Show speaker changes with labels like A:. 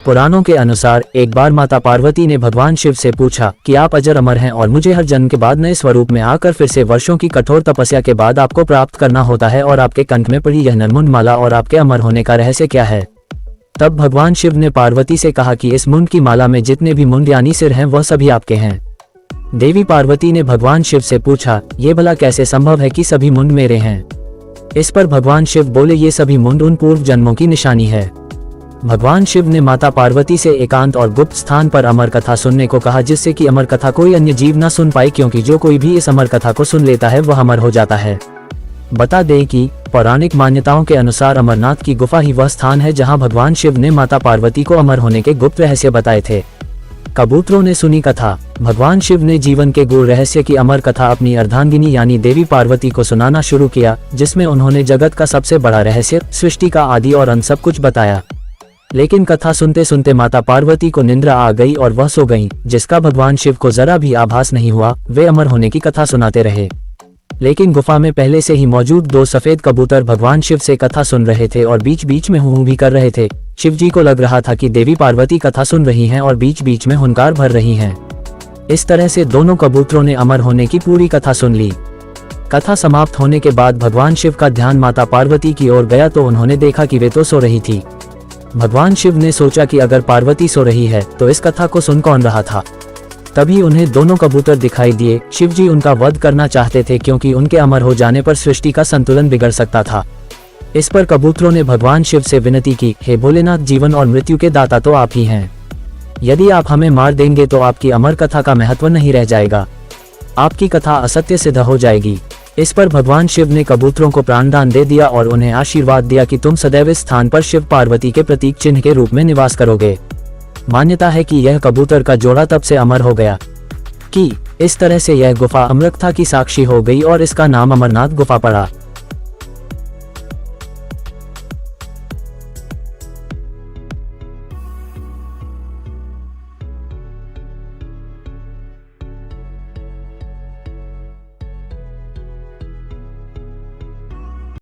A: पुराणों के अनुसार एक बार माता पार्वती ने भगवान शिव से पूछा कि आप अजर अमर हैं और मुझे हर जन्म के बाद नए स्वरूप में आकर फिर से वर्षों की कठोर तपस्या के बाद आपको प्राप्त करना होता है, और आपके कंठ में पड़ी यह नरमुंड माला और आपके अमर होने का रहस्य क्या है। तब भगवान शिव ने पार्वती से कहा कि इस मुंड की माला में जितने भी मुंड यानी सिर हैं वह सभी आपके हैं। देवी पार्वती ने भगवान शिव से पूछा, ये भला कैसे संभव है कि सभी मुंड मेरे हैं। इस पर भगवान शिव बोले, ये सभी मुंड उन पूर्व जन्मों की निशानी है। भगवान शिव ने माता पार्वती से एकांत और गुप्त स्थान पर अमर कथा सुनने को कहा, जिससे कि अमर कथा कोई अन्य जीव न सुन पाए, क्योंकि जो कोई भी इस अमर कथा को सुन लेता है वह अमर हो जाता है। बता दें कि पौराणिक मान्यताओं के अनुसार अमरनाथ की गुफा ही वह स्थान है जहां भगवान शिव ने माता पार्वती को अमर होने के गुप्त रहस्य बताए थे। कबूतरों ने सुनी कथा। भगवान शिव ने जीवन के गूढ़ रहस्य की अमर कथा अपनी अर्धांगिनी यानी देवी पार्वती को सुनाना शुरू किया, जिसमें उन्होंने जगत का सबसे बड़ा रहस्य, सृष्टि का आदि और अंत सब कुछ बताया। लेकिन कथा सुनते सुनते माता पार्वती को निंद्रा आ गई और वह सो गईं, जिसका भगवान शिव को जरा भी आभास नहीं हुआ। वे अमर होने की कथा सुनाते रहे, लेकिन गुफा में पहले से ही मौजूद दो सफेद कबूतर भगवान शिव से कथा सुन रहे थे और बीच बीच में हूं भी कर रहे थे। शिव जी को लग रहा था कि देवी पार्वती कथा सुन रही हैं और बीच बीच में हुंकार भर रही हैं। इस तरह से दोनों कबूतरों ने अमर होने की पूरी कथा सुन ली। कथा समाप्त होने के बाद भगवान शिव का ध्यान माता पार्वती की ओर गया तो उन्होंने देखा कि वे तो सो रही थी। भगवान शिव ने सोचा कि अगर पार्वती सो रही है तो इस कथा को सुन कौन रहा था। तभी उन्हें दोनों कबूतर दिखाई दिए। शिव जी उनका वध करना चाहते थे, क्योंकि उनके अमर हो जाने पर सृष्टि का संतुलन बिगड़ सकता था। इस पर कबूतरों ने भगवान शिव से विनती की, हे भोलेनाथ, जीवन और मृत्यु के दाता तो आप ही हैं। यदि आप हमें मार देंगे तो आपकी अमर कथा का महत्व नहीं रह जाएगा, आपकी कथा असत्य सिद्ध हो जाएगी। इस पर भगवान शिव ने कबूतरों को प्राणदान दे दिया और उन्हें आशीर्वाद दिया कि तुम सदैव इस स्थान पर शिव पार्वती के प्रतीक चिन्ह के रूप में निवास करोगे। मान्यता है कि यह कबूतर का जोड़ा तब से अमर हो गया कि इस तरह से यह गुफा अमरकथा की साक्षी हो गई और इसका नाम अमरनाथ गुफा पड़ा।